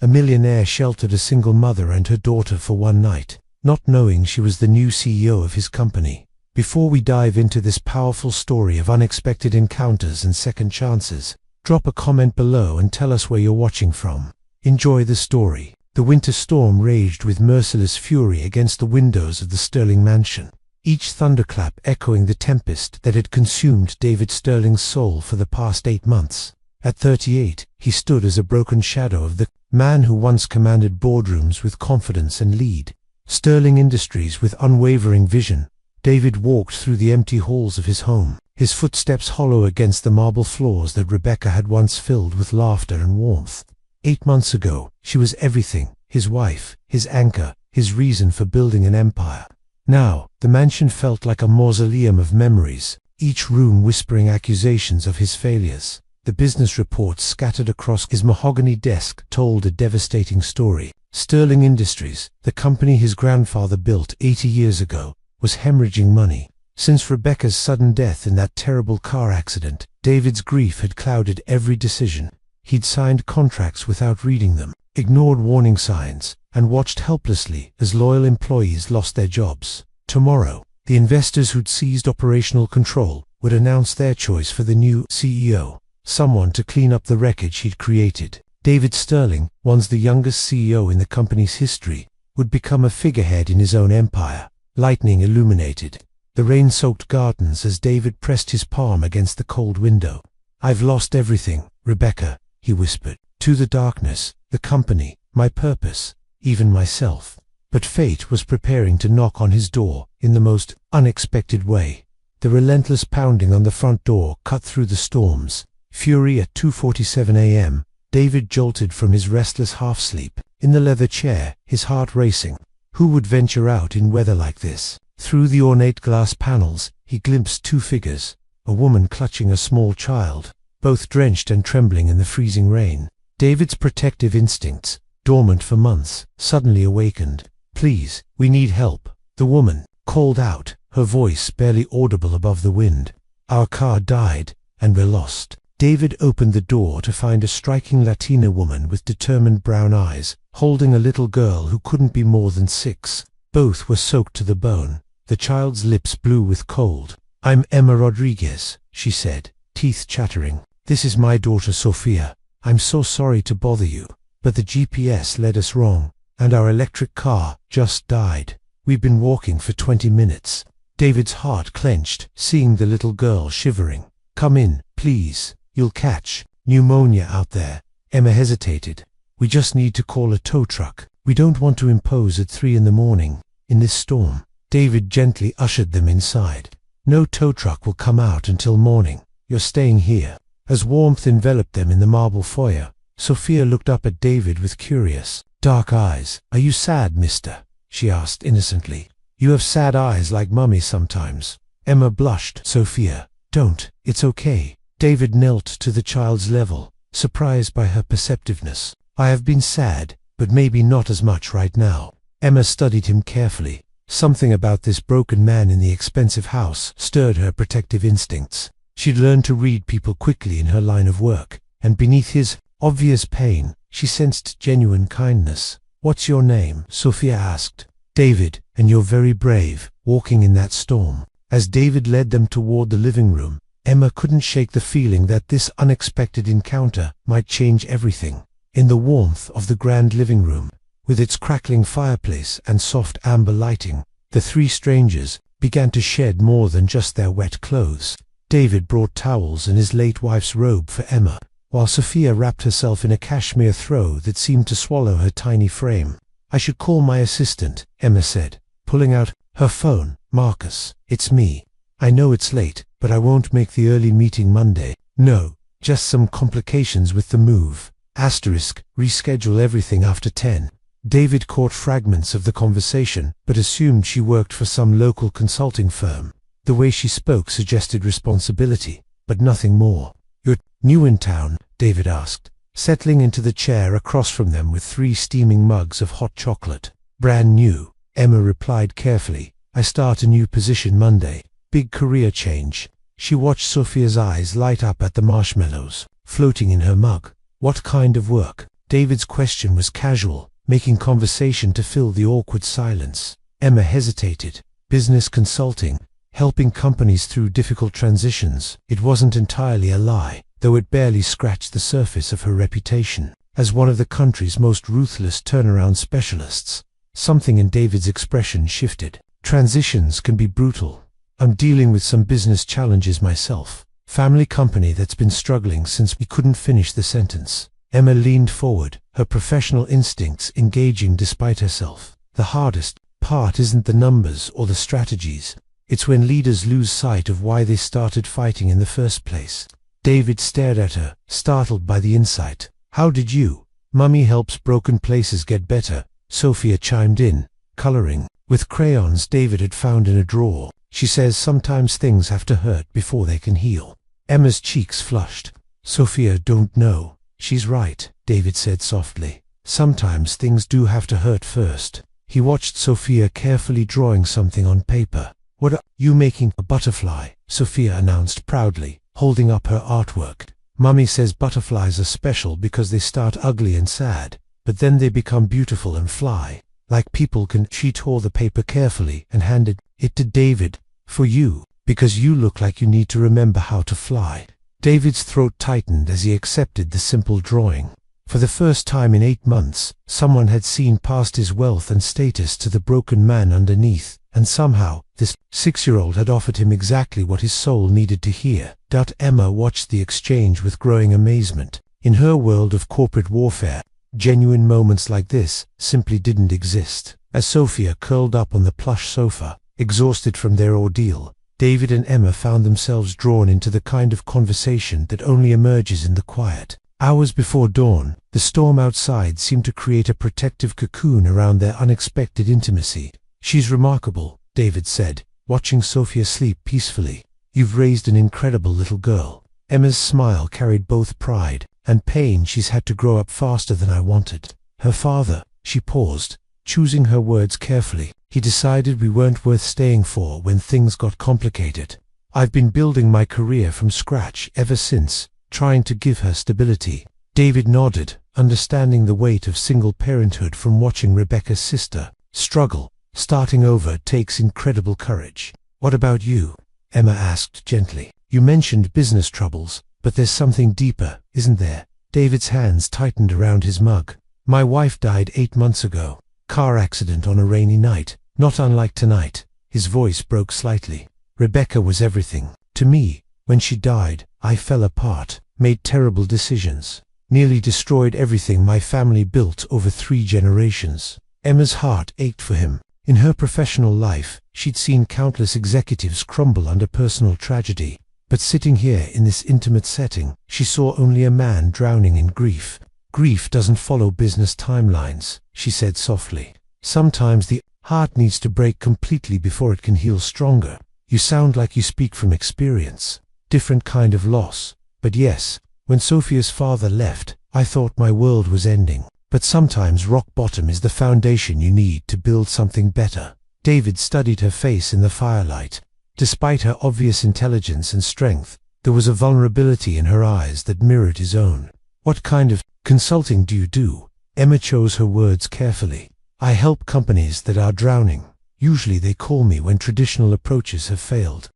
A millionaire sheltered a single mother and her daughter for one night, not knowing she was the new CEO of his company. Before we dive into this powerful story of unexpected encounters and second chances, drop a comment below and tell us where you're watching from. Enjoy the story. The winter storm raged with merciless fury against the windows of the Sterling mansion, each thunderclap echoing the tempest that had consumed David Sterling's soul for the past 8 months. At 38, he stood as a broken shadow of the man who once commanded boardrooms with confidence and lead Sterling Industries with unwavering vision. David walked through the empty halls of his home, his footsteps hollow against the marble floors that Rebecca had once filled with laughter and warmth. 8 months ago, she was everything: his wife, his anchor, his reason for building an empire. Now, the mansion felt like a mausoleum of memories, each room whispering accusations of his failures. The business reports scattered across his mahogany desk told a devastating story. Sterling Industries, the company his grandfather built 80 years ago, was hemorrhaging money. Since Rebecca's sudden death in that terrible car accident, David's grief had clouded every decision. He'd signed contracts without reading them, ignored warning signs, and watched helplessly as loyal employees lost their jobs. Tomorrow, the investors who'd seized operational control would announce their choice for the new CEO, someone to clean up the wreckage he'd created. David Sterling, once the youngest CEO in the company's history, would become a figurehead in his own empire. Lightning illuminated the rain-soaked gardens as David pressed his palm against the cold window. "I've lost everything, Rebecca," he whispered. "To the darkness, the company, my purpose, even myself." But fate was preparing to knock on his door in the most unexpected way. The relentless pounding on the front door cut through the storm's fury. At 2:47 a.m., David jolted from his restless half-sleep, in the leather chair, his heart racing. Who would venture out in weather like this? Through the ornate glass panels, he glimpsed 2 figures, a woman clutching a small child, both drenched and trembling in the freezing rain. David's protective instincts, dormant for months, suddenly awakened. "Please, we need help," the woman called out, her voice barely audible above the wind. "Our car died, and we're lost." David opened the door to find a striking Latina woman with determined brown eyes, holding a little girl who couldn't be more than 6. Both were soaked to the bone, the child's lips blue with cold. "I'm Emma Rodriguez," she said, teeth chattering. "This is my daughter Sofia. I'm so sorry to bother you, but the GPS led us wrong, and our electric car just died. We've been walking for 20 minutes. David's heart clenched, seeing the little girl shivering. "Come in, please. You'll catch pneumonia out there." Emma hesitated. "We just need to call a tow truck. We don't want to impose at 3 in the morning, in this storm." David gently ushered them inside. "No tow truck will come out until morning. You're staying here." As warmth enveloped them in the marble foyer, Sophia looked up at David with curious, dark eyes. "Are you sad, mister?" she asked innocently. "You have sad eyes like mummy sometimes." Emma blushed. "Sophia, don't. It's okay." David knelt to the child's level, surprised by her perceptiveness. "I have been sad, but maybe not as much right now." Emma studied him carefully. Something about this broken man in the expensive house stirred her protective instincts. She'd learned to read people quickly in her line of work, and beneath his obvious pain, she sensed genuine kindness. "What's your name?" Sophia asked. "David, and you're very brave, walking in that storm." As David led them toward the living room, Emma couldn't shake the feeling that this unexpected encounter might change everything. In the warmth of the grand living room, with its crackling fireplace and soft amber lighting, the 3 strangers began to shed more than just their wet clothes. David brought towels and his late wife's robe for Emma, while Sophia wrapped herself in a cashmere throw that seemed to swallow her tiny frame. "I should call my assistant," Emma said, pulling out her phone. "Marcus, it's me. I know it's late, but I won't make the early meeting Monday." "No, just some complications with the move. Reschedule everything after 10. David caught fragments of the conversation, but assumed she worked for some local consulting firm. The way she spoke suggested responsibility, but nothing more. "You're new in town?" David asked, settling into the chair across from them with 3 steaming mugs of hot chocolate. "Brand new," Emma replied carefully. "I start a new position Monday. Big career change." She watched Sophia's eyes light up at the marshmallows floating in her mug. "What kind of work?" David's question was casual, making conversation to fill the awkward silence. Emma hesitated. Business consulting, helping companies through difficult transitions. It wasn't entirely a lie, though it barely scratched the surface of her reputation as one of the country's most ruthless turnaround specialists. Something in David's expression shifted. Transitions can be brutal. I'm dealing with some business challenges myself. Family company that's been struggling since. We couldn't finish the sentence. Emma leaned forward, her professional instincts engaging despite herself. The hardest part isn't the numbers or the strategies. It's when leaders lose sight of why they started fighting in the first place. David stared at her, startled by the insight. How did you? Mummy helps broken places get better, Sophia chimed in, coloring with crayons David had found in a drawer. She says sometimes things have to hurt before they can heal. Emma's cheeks flushed. Sophia, don't know. She's right, David said softly. Sometimes things do have to hurt first. He watched Sophia carefully drawing something on paper. What are you making? A butterfly, Sophia announced proudly, holding up her artwork. Mummy says butterflies are special because they start ugly and sad, but then they become beautiful and fly. Like people can. She tore the paper carefully and handed it to David. For you, because you look like you need to remember how to fly. David's throat tightened as he accepted the simple drawing. For the first time in 8 months, someone had seen past his wealth and status to the broken man underneath, and somehow, this 6-year-old had offered him exactly what his soul needed to hear. Emma watched the exchange with growing amazement. In her world of corporate warfare, genuine moments like this simply didn't exist. As Sophia curled up on the plush sofa, exhausted from their ordeal, David and Emma found themselves drawn into the kind of conversation that only emerges in the quiet. Hours before dawn, the storm outside seemed to create a protective cocoon around their unexpected intimacy. She's remarkable, David said, watching Sophia sleep peacefully. You've raised an incredible little girl. Emma's smile carried both pride and pain. She's had to grow up faster than I wanted. Her father, she paused, choosing her words carefully. He decided we weren't worth staying for when things got complicated. I've been building my career from scratch ever since, trying to give her stability. David nodded, understanding the weight of single parenthood from watching Rebecca's sister struggle. Starting over takes incredible courage. What about you? Emma asked gently. You mentioned business troubles, but there's something deeper, isn't there? David's hands tightened around his mug. My wife died 8 months ago. Car accident on a rainy night, not unlike tonight. His voice broke slightly. Rebecca was everything to me. When she died, I fell apart, made terrible decisions, nearly destroyed everything my family built over 3 generations. Emma's heart ached for him. In her professional life, she'd seen countless executives crumble under personal tragedy, but sitting here in this intimate setting, she saw only a man drowning in grief. Grief doesn't follow business timelines, she said softly. Sometimes the heart needs to break completely before it can heal stronger. You sound like you speak from experience. Different kind of loss. But yes, when Sophia's father left, I thought my world was ending. But sometimes rock bottom is the foundation you need to build something better. David studied her face in the firelight. Despite her obvious intelligence and strength, there was a vulnerability in her eyes that mirrored his own. What kind of consulting do you do? Emma chose her words carefully. I help companies that are drowning. Usually they call me when traditional approaches have failed.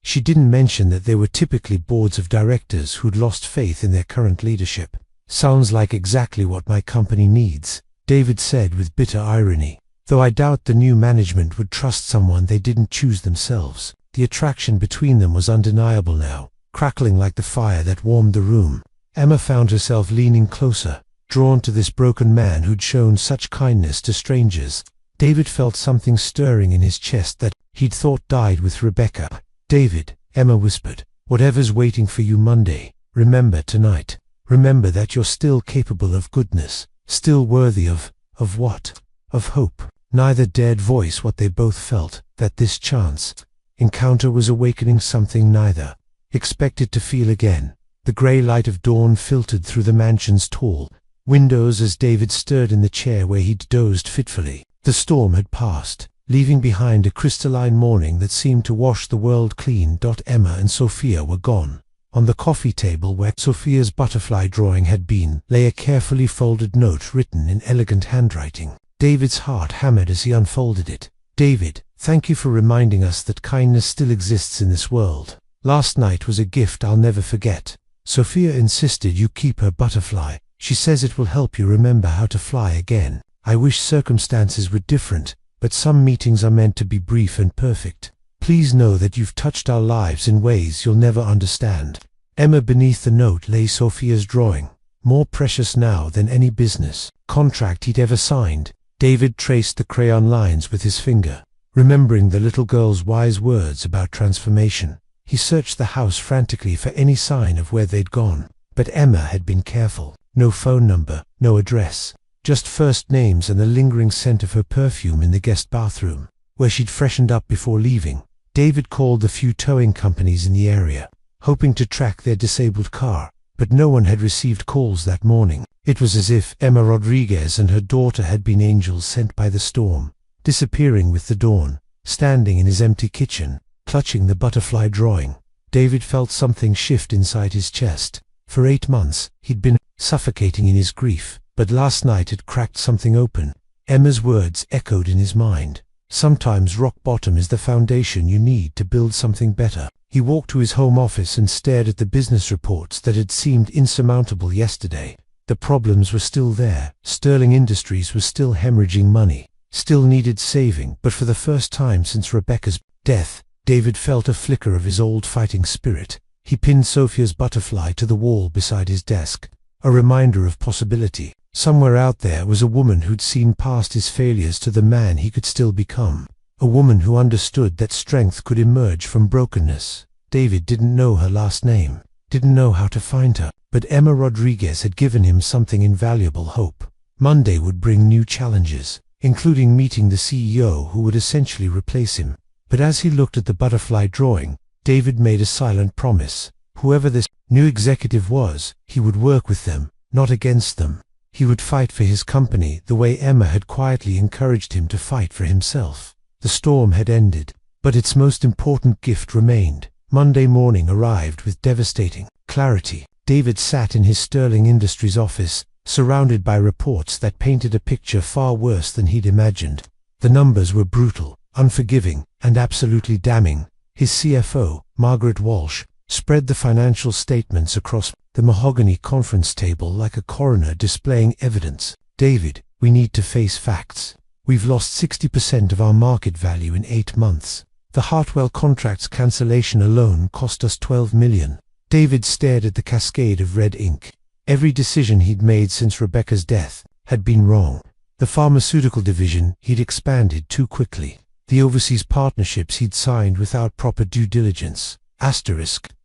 She didn't mention that they were typically boards of directors who'd lost faith in their current leadership. Sounds like exactly what my company needs, David said with bitter irony. Though I doubt the new management would trust someone they didn't choose themselves. The attraction between them was undeniable now, crackling like the fire that warmed the room. Emma found herself leaning closer, drawn to this broken man who'd shown such kindness to strangers. David felt something stirring in his chest that he'd thought died with Rebecca. David, Emma whispered, whatever's waiting for you Monday, remember tonight. Remember that you're still capable of goodness, still worthy of what? Of hope. Neither dared voice what they both felt, that this chance encounter was awakening something neither expected to feel again. The grey light of dawn filtered through the mansion's tall windows as David stirred in the chair where he'd dozed fitfully. The storm had passed, leaving behind a crystalline morning that seemed to wash the world clean. Emma and Sophia were gone. On the coffee table where Sophia's butterfly drawing had been lay a carefully folded note written in elegant handwriting. David's heart hammered as he unfolded it. "David, thank you for reminding us that kindness still exists in this world. Last night was a gift I'll never forget. Sophia insisted you keep her butterfly. She says it will help you remember how to fly again. I wish circumstances were different, but some meetings are meant to be brief and perfect. Please know that you've touched our lives in ways you'll never understand." Emma, beneath the note lay Sophia's drawing, more precious now than any business contract he'd ever signed. David traced the crayon lines with his finger, remembering the little girl's wise words about transformation. He searched the house frantically for any sign of where they'd gone, but Emma had been careful. No phone number, no address, just first names and the lingering scent of her perfume in the guest bathroom, where she'd freshened up before leaving. David called the few towing companies in the area, hoping to track their disabled car, but no one had received calls that morning. It was as if Emma Rodriguez and her daughter had been angels sent by the storm, disappearing with the dawn. Standing in his empty kitchen, clutching the butterfly drawing, David felt something shift inside his chest. For 8 months, he'd been suffocating in his grief, but last night had cracked something open. Emma's words echoed in his mind. Sometimes rock bottom is the foundation you need to build something better. He walked to his home office and stared at the business reports that had seemed insurmountable yesterday. The problems were still there. Sterling Industries was still hemorrhaging money, still needed saving, but for the first time since Rebecca's death, David felt a flicker of his old fighting spirit. He pinned Sophia's butterfly to the wall beside his desk, a reminder of possibility. Somewhere out there was a woman who'd seen past his failures to the man he could still become. A woman who understood that strength could emerge from brokenness. David didn't know her last name, didn't know how to find her, but Emma Rodriguez had given him something invaluable: hope. Monday would bring new challenges, including meeting the CEO who would essentially replace him. But as he looked at the butterfly drawing, David made a silent promise. Whoever this new executive was, he would work with them, not against them. He would fight for his company the way Emma had quietly encouraged him to fight for himself. The storm had ended, but its most important gift remained. Monday morning arrived with devastating clarity. David sat in his Sterling Industries office, surrounded by reports that painted a picture far worse than he'd imagined. The numbers were brutal, unforgiving, and absolutely damning. His CFO, Margaret Walsh, spread the financial statements across the mahogany conference table like a coroner displaying evidence. "David, we need to face facts. We've lost 60% of our market value in 8 months. The Hartwell contract's cancellation alone cost us $12 million. David stared at the cascade of red ink. Every decision he'd made since Rebecca's death had been wrong. The pharmaceutical division he'd expanded too quickly. The overseas partnerships he'd signed without proper due diligence.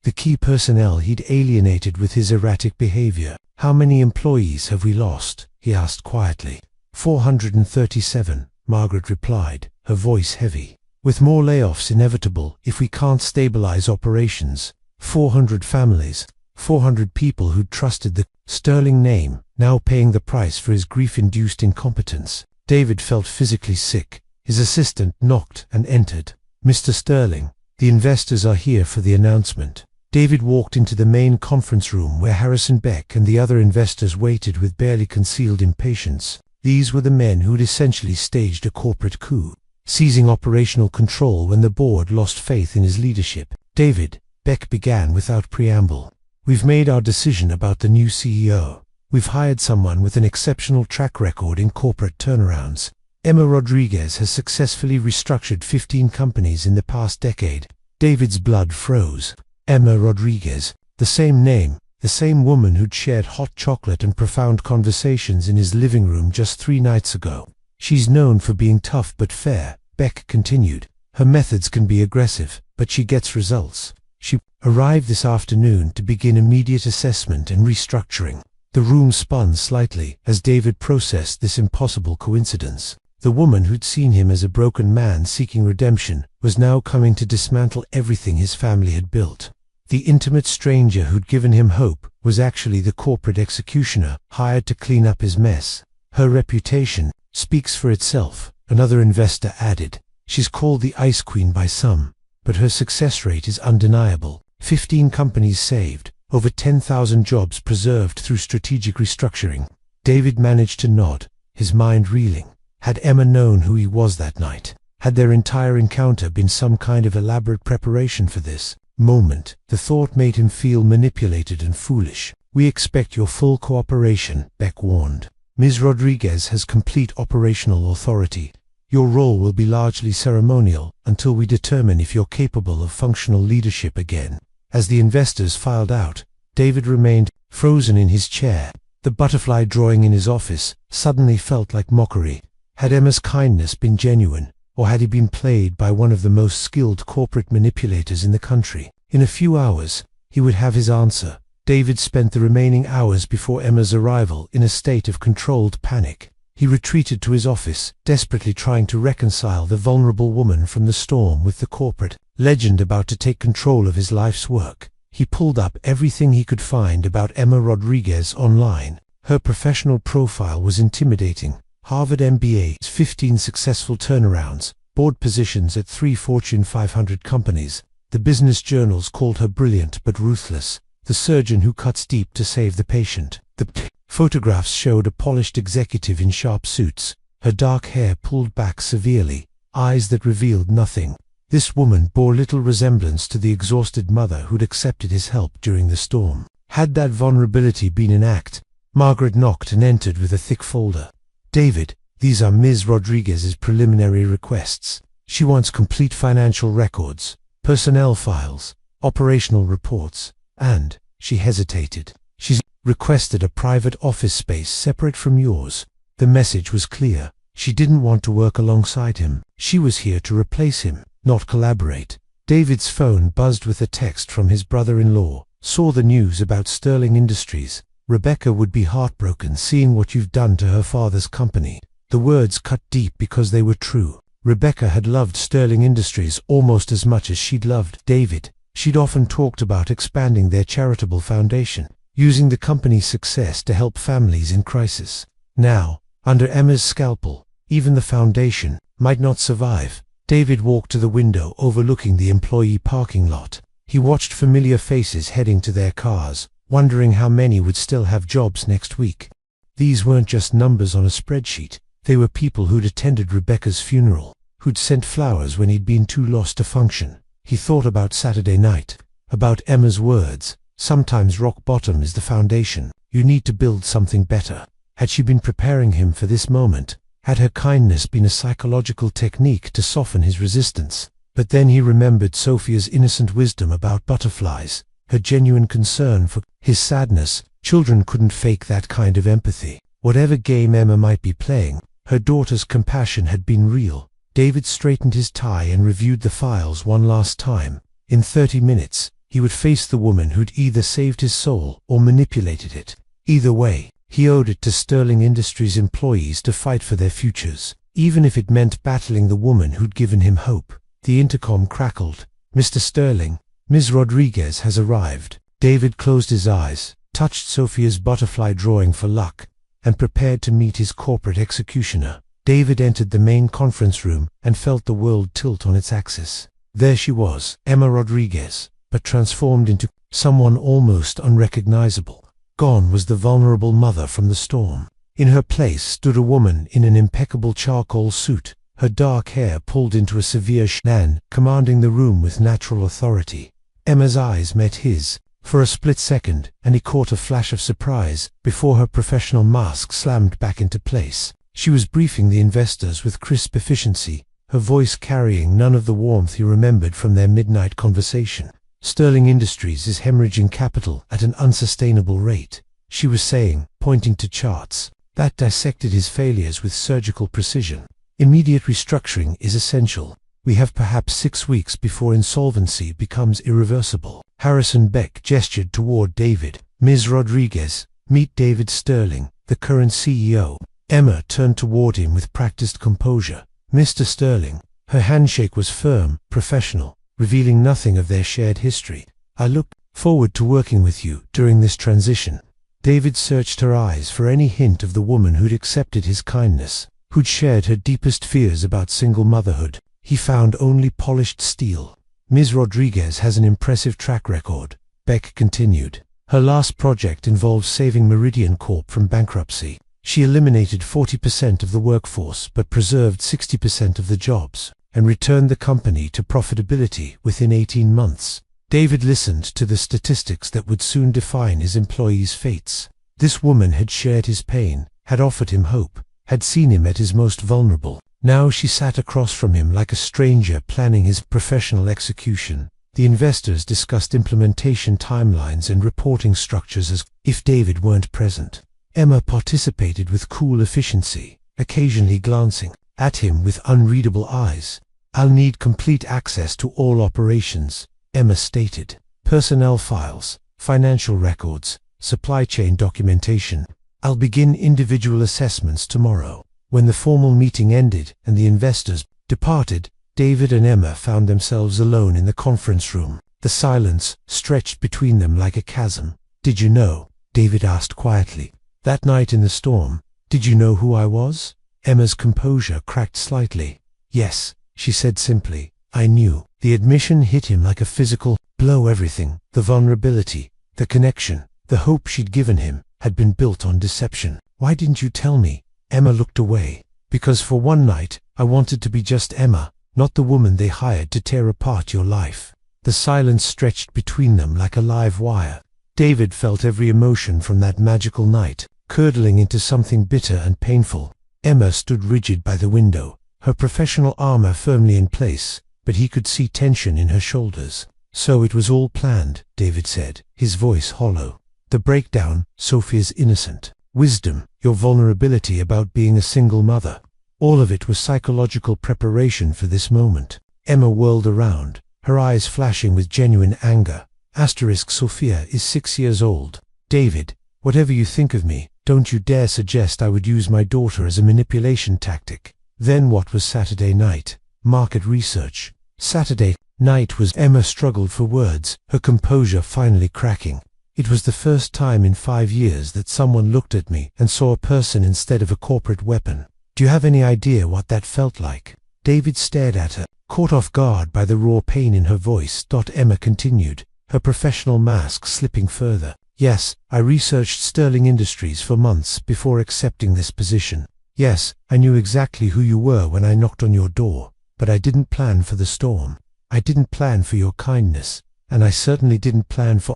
The key personnel he'd alienated with his erratic behavior. "How many employees have we lost?" he asked quietly. 437, Margaret replied, her voice heavy. "With more layoffs inevitable if we can't stabilize operations. 400 families, 400 people who'd trusted the Sterling name, now paying the price for his grief-induced incompetence." David felt physically sick. His assistant knocked and entered. "Mr. Sterling, the investors are here for the announcement." David walked into the main conference room where Harrison Beck and the other investors waited with barely concealed impatience. These were the men who'd essentially staged a corporate coup, seizing operational control when the board lost faith in his leadership. "David," Beck began without preamble, "we've made our decision about the new CEO. We've hired someone with an exceptional track record in corporate turnarounds. Emma Rodriguez has successfully restructured 15 companies in the past decade." David's blood froze. Emma Rodriguez, the same name, the same woman who'd shared hot chocolate and profound conversations in his living room just 3 nights ago. "She's known for being tough but fair," Beck continued. "Her methods can be aggressive, but she gets results. She arrived this afternoon to begin immediate assessment and restructuring." The room spun slightly as David processed this impossible coincidence. The woman who'd seen him as a broken man seeking redemption was now coming to dismantle everything his family had built. The intimate stranger who'd given him hope was actually the corporate executioner hired to clean up his mess. "Her reputation speaks for itself," another investor added. "She's called the Ice Queen by some, but her success rate is undeniable." 15 companies saved, over 10,000 jobs preserved through strategic restructuring. David managed to nod, his mind reeling. Had Emma known who he was that night? Had their entire encounter been some kind of elaborate preparation for this moment? The thought made him feel manipulated and foolish. "We expect your full cooperation," Beck warned. "Ms. Rodriguez has complete operational authority. Your role will be largely ceremonial until we determine if you're capable of functional leadership again." As the investors filed out, David remained frozen in his chair. The butterfly drawing in his office suddenly felt like mockery. Had Emma's kindness been genuine, or had he been played by one of the most skilled corporate manipulators in the country? In a few hours, he would have his answer. David spent the remaining hours before Emma's arrival in a state of controlled panic. He retreated to his office, desperately trying to reconcile the vulnerable woman from the storm with the corporate legend about to take control of his life's work. He pulled up everything he could find about Emma Rodriguez online. Her professional profile was intimidating. Harvard MBA, 15 successful turnarounds, board positions at 3 Fortune 500 companies. The business journals called her brilliant but ruthless, the surgeon who cuts deep to save the patient. The photographs showed a polished executive in sharp suits, her dark hair pulled back severely, eyes that revealed nothing. This woman bore little resemblance to the exhausted mother who'd accepted his help during the storm. Had that vulnerability been an act? Margaret knocked and entered with a thick folder. "David, these are Ms. Rodriguez's preliminary requests. She wants complete financial records, personnel files, operational reports, and," she hesitated, "she's requested a private office space separate from yours." The message was clear. She didn't want to work alongside him. She was here to replace him, not collaborate. David's phone buzzed with a text from his brother-in-law. "Saw the news about Sterling Industries. Rebecca would be heartbroken seeing what you've done to her father's company." The words cut deep because they were true. Rebecca had loved Sterling Industries almost as much as she'd loved David. She'd often talked about expanding their charitable foundation, using the company's success to help families in crisis. Now, under Emma's scalpel, even the foundation might not survive. David walked to the window overlooking the employee parking lot. He watched familiar faces heading to their cars, wondering how many would still have jobs next week. These weren't just numbers on a spreadsheet. They were people who'd attended Rebecca's funeral, who'd sent flowers when he'd been too lost to function. He thought about Saturday night, about Emma's words, "Sometimes rock bottom is the foundation. You need to build something better." Had she been preparing him for this moment? Had her kindness been a psychological technique to soften his resistance? But then he remembered Sophia's innocent wisdom about butterflies, her genuine concern for his sadness. Children couldn't fake that kind of empathy. Whatever game Emma might be playing, her daughter's compassion had been real. David straightened his tie and reviewed the files one last time. In 30 minutes, he would face the woman who'd either saved his soul or manipulated it. Either way, he owed it to Sterling Industries employees to fight for their futures, even if it meant battling the woman who'd given him hope. The intercom crackled. "Mr. Sterling, Ms. Rodriguez has arrived." David closed his eyes, touched Sophia's butterfly drawing for luck, and prepared to meet his corporate executioner. David entered the main conference room and felt the world tilt on its axis. There she was, Emma Rodriguez, but transformed into someone almost unrecognizable. Gone was the vulnerable mother from the storm. In her place stood a woman in an impeccable charcoal suit, her dark hair pulled into a severe schnan, commanding the room with natural authority. Emma's eyes met his, for a split second, and he caught a flash of surprise before her professional mask slammed back into place. She was briefing the investors with crisp efficiency, her voice carrying none of the warmth he remembered from their midnight conversation. "Sterling Industries is hemorrhaging capital at an unsustainable rate," she was saying, pointing to charts that dissected his failures with surgical precision. "Immediate restructuring is essential. We have perhaps 6 weeks before insolvency becomes irreversible." Harrison Beck gestured toward David. "Ms. Rodriguez, meet David Sterling, the current CEO." Emma turned toward him with practiced composure. "Mr. Sterling." Her handshake was firm, professional, revealing nothing of their shared history. "I look forward to working with you during this transition." David searched her eyes for any hint of the woman who'd accepted his kindness, who'd shared her deepest fears about single motherhood. He found only polished steel. Ms. Rodriguez has an impressive track record, Beck continued. Her last project involved saving Meridian Corp from bankruptcy. She eliminated 40% of the workforce but preserved 60% of the jobs, and returned the company to profitability within 18 months. David listened to the statistics that would soon define his employees' fates. This woman had shared his pain, had offered him hope, had seen him at his most vulnerable. Now she sat across from him like a stranger planning his professional execution. The investors discussed implementation timelines and reporting structures as if David weren't present. Emma participated with cool efficiency, occasionally glancing at him with unreadable eyes. "I'll need complete access to all operations," Emma stated. "Personnel files, financial records, supply chain documentation. I'll begin individual assessments tomorrow." When the formal meeting ended and the investors departed, David and Emma found themselves alone in the conference room. The silence stretched between them like a chasm. "Did you know?" David asked quietly. "That night in the storm, did you know who I was?" Emma's composure cracked slightly. "Yes," she said simply, "I knew." The admission hit him like a physical blow. Everything, the vulnerability, the connection, the hope she'd given him, had been built on deception. "Why didn't you tell me?" Emma looked away. "Because for one night, I wanted to be just Emma, not the woman they hired to tear apart your life." The silence stretched between them like a live wire. David felt every emotion from that magical night, curdling into something bitter and painful. Emma stood rigid by the window, her professional armor firmly in place, but he could see tension in her shoulders. "So it was all planned," David said, his voice hollow. "The breakdown, Sophia's innocent wisdom, your vulnerability about being a single mother. All of it was psychological preparation for this moment." Emma whirled around, her eyes flashing with genuine anger. Sophia is 6 years old. "David, whatever you think of me, don't you dare suggest I would use my daughter as a manipulation tactic." Then what was Saturday night? Market research. Saturday night was. Emma struggled for words, her composure finally cracking. "It was the first time in 5 years that someone looked at me and saw a person instead of a corporate weapon. Do you have any idea what that felt like?" David stared at her, caught off guard by the raw pain in her voice. Emma continued, her professional mask slipping further. "Yes, I researched Sterling Industries for months before accepting this position. Yes, I knew exactly who you were when I knocked on your door, but I didn't plan for the storm. I didn't plan for your kindness, and I certainly didn't plan for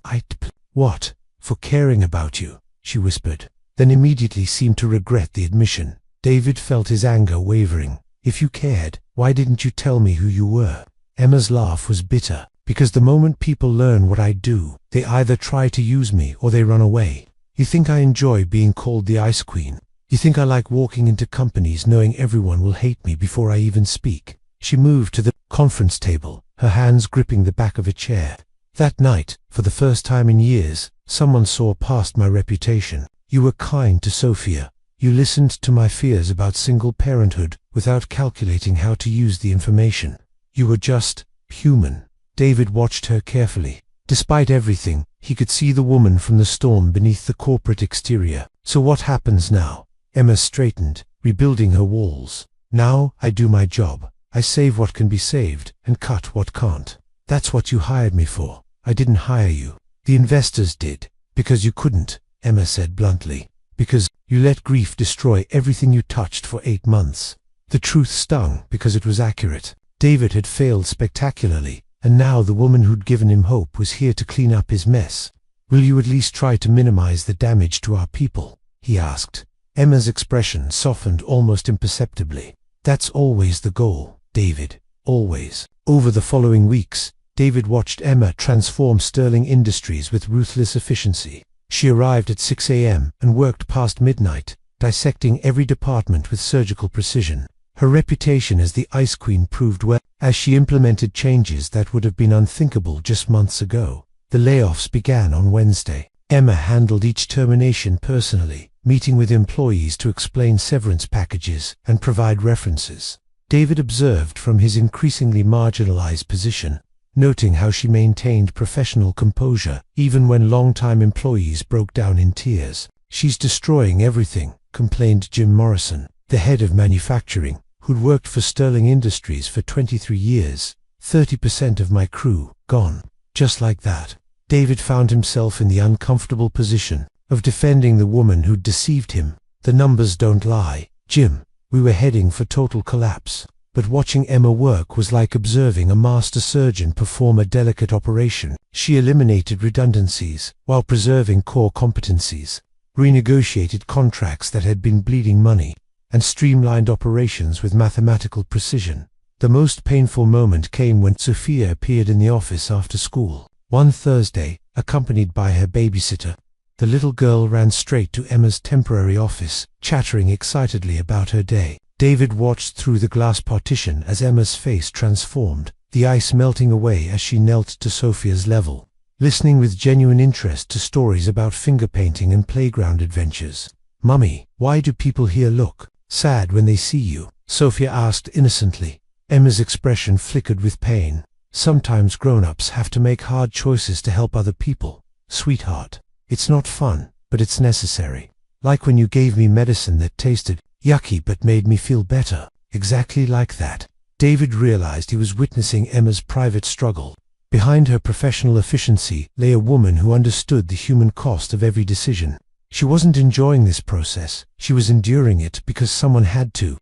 What? For caring about you," she whispered, then immediately seemed to regret the admission. David felt his anger wavering. "If you cared, why didn't you tell me who you were?" Emma's laugh was bitter. "Because the moment people learn what I do, they either try to use me or they run away. You think I enjoy being called the Ice Queen? You think I like walking into companies knowing everyone will hate me before I even speak?" She moved to the conference table, her hands gripping the back of a chair. "That night, for the first time in years, someone saw past my reputation. You were kind to Sophia. You listened to my fears about single parenthood without calculating how to use the information. You were just human." David watched her carefully. Despite everything, he could see the woman from the storm beneath the corporate exterior. "So what happens now?" Emma straightened, rebuilding her walls. "Now I do my job. I save what can be saved and cut what can't. That's what you hired me for. I didn't hire you. The investors did. Because you couldn't," Emma said bluntly. "Because you let grief destroy everything you touched for 8 months." The truth stung because it was accurate. David had failed spectacularly, and now the woman who'd given him hope was here to clean up his mess. "Will you at least try to minimize the damage to our people?" he asked. Emma's expression softened almost imperceptibly. "That's always the goal, David. Always." Over the following weeks, David watched Emma transform Sterling Industries with ruthless efficiency. She arrived at 6 a.m. and worked past midnight, dissecting every department with surgical precision. Her reputation as the Ice Queen proved well as she implemented changes that would have been unthinkable just months ago. The layoffs began on Wednesday. Emma handled each termination personally, meeting with employees to explain severance packages and provide references. David observed from his increasingly marginalized position, noting how she maintained professional composure even when longtime employees broke down in tears. "She's destroying everything," complained Jim Morrison, the head of manufacturing, who'd worked for Sterling Industries for 23 years. 30% of my crew, gone. Just like that. David found himself in the uncomfortable position of defending the woman who'd deceived him. The numbers don't lie, Jim. We were heading for total collapse. But watching Emma work was like observing a master surgeon perform a delicate operation. She eliminated redundancies while preserving core competencies, renegotiated contracts that had been bleeding money, and streamlined operations with mathematical precision. The most painful moment came when Sophia appeared in the office after school. One Thursday, accompanied by her babysitter, the little girl ran straight to Emma's temporary office, chattering excitedly about her day. David watched through the glass partition as Emma's face transformed, the ice melting away as she knelt to Sophia's level, listening with genuine interest to stories about finger painting and playground adventures. "Mummy, why do people here look sad when they see you?" Sophia asked innocently. Emma's expression flickered with pain. "Sometimes grown-ups have to make hard choices to help other people, sweetheart. It's not fun, but it's necessary. Like when you gave me medicine that tasted yucky but made me feel better. Exactly like that." David realized he was witnessing Emma's private struggle. Behind her professional efficiency lay a woman who understood the human cost of every decision. She wasn't enjoying this process, she was enduring it because someone had to.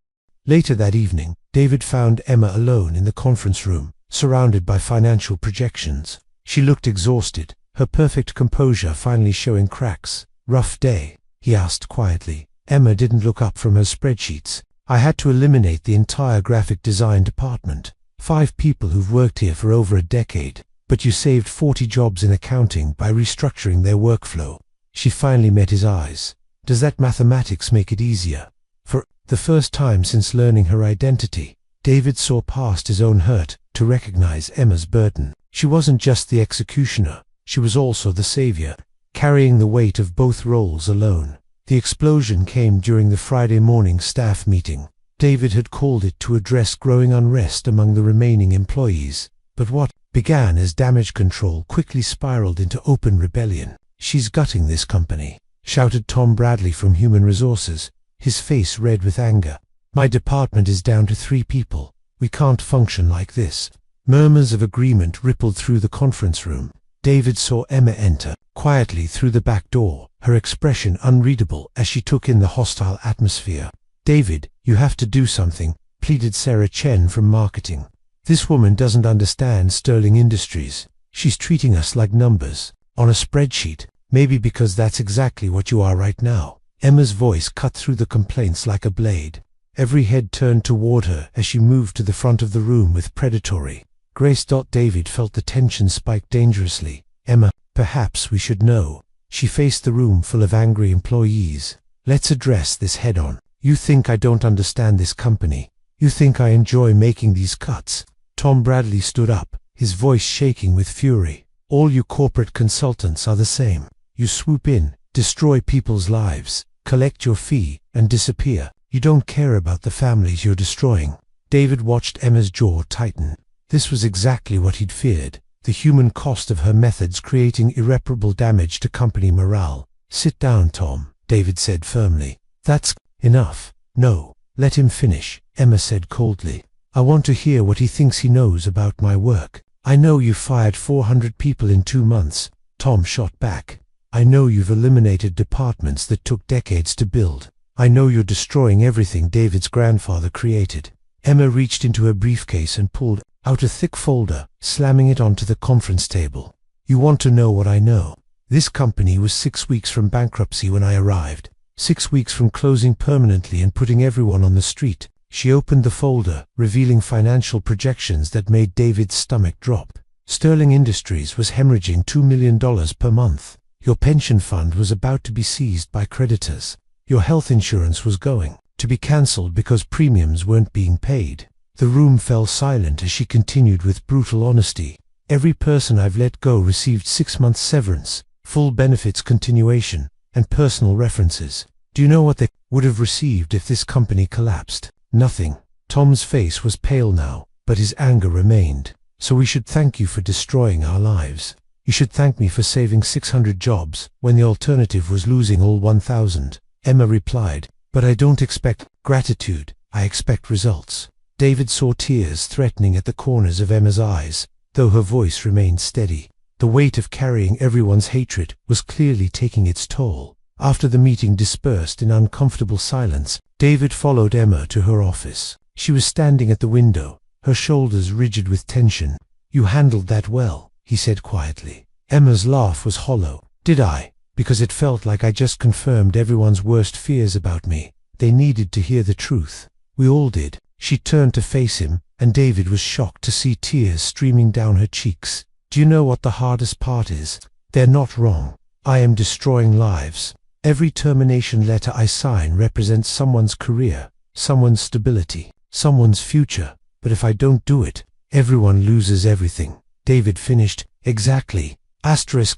Later that evening, David found Emma alone in the conference room, surrounded by financial projections. She looked exhausted, her perfect composure finally showing cracks. "Rough day?" he asked quietly. Emma didn't look up from her spreadsheets. "I had to eliminate the entire graphic design department. 5 people who've worked here for over a decade. But you saved 40 jobs in accounting by restructuring their workflow." She finally met his eyes. "Does that mathematics make it easier?" For the first time since learning her identity, David saw past his own hurt to recognize Emma's burden. She wasn't just the executioner, she was also the savior, carrying the weight of both roles alone. The explosion came during the Friday morning staff meeting. David had called it to address growing unrest among the remaining employees. But what began as damage control quickly spiraled into open rebellion. "She's gutting this company," shouted Tom Bradley from Human Resources, his face red with anger. "My department is down to 3 people. We can't function like this." Murmurs of agreement rippled through the conference room. David saw Emma enter, quietly through the back door, her expression unreadable as she took in the hostile atmosphere. "David, you have to do something," pleaded Sarah Chen from marketing. "This woman doesn't understand Sterling Industries. She's treating us like numbers on a spreadsheet. Maybe because that's exactly what you are right now." Emma's voice cut through the complaints like a blade. Every head turned toward her as she moved to the front of the room with predatory grace. David felt the tension spike dangerously. "Emma, perhaps we should know." She faced the room full of angry employees. "Let's address this head on. You think I don't understand this company? You think I enjoy making these cuts?" Tom Bradley stood up, his voice shaking with fury. "All you corporate consultants are the same. You swoop in, destroy people's lives, collect your fee, and disappear. You don't care about the families you're destroying." David watched Emma's jaw tighten. This was exactly what he'd feared, the human cost of her methods creating irreparable damage to company morale. "Sit down, Tom," David said firmly. "That's enough." "No, let him finish," Emma said coldly. "I want to hear what he thinks he knows about my work." "I know you fired 400 people in 2 months," Tom shot back. "I know you've eliminated departments that took decades to build. I know you're destroying everything David's grandfather created." Emma reached into her briefcase and pulled out a thick folder, slamming it onto the conference table. "You want to know what I know? This company was 6 weeks from bankruptcy when I arrived. 6 weeks from closing permanently and putting everyone on the street." She opened the folder, revealing financial projections that made David's stomach drop. Sterling Industries was hemorrhaging $2 million per month. Your pension fund was about to be seized by creditors. Your health insurance was going to be cancelled because premiums weren't being paid. The room fell silent as she continued with brutal honesty. "Every person I've let go received 6 months severance, full benefits continuation, and personal references. Do you know what they would have received if this company collapsed? Nothing." Tom's face was pale now, but his anger remained. "So we should thank you for destroying our lives. You should thank me for saving 600 jobs when the alternative was losing all 1,000. Emma replied, "But I don't expect gratitude, I expect results." David saw tears threatening at the corners of Emma's eyes, though her voice remained steady. The weight of carrying everyone's hatred was clearly taking its toll. After the meeting dispersed in uncomfortable silence, David followed Emma to her office. She was standing at the window, her shoulders rigid with tension. "You handled that well," he said quietly. Emma's laugh was hollow. "Did I? Because it felt like I just confirmed everyone's worst fears about me. They needed to hear the truth. We all did." She turned to face him, and David was shocked to see tears streaming down her cheeks. "Do you know what the hardest part is? They're not wrong. I am destroying lives. Every termination letter I sign represents someone's career, someone's stability, someone's future. But if I don't do it, everyone loses everything." David finished. "Exactly."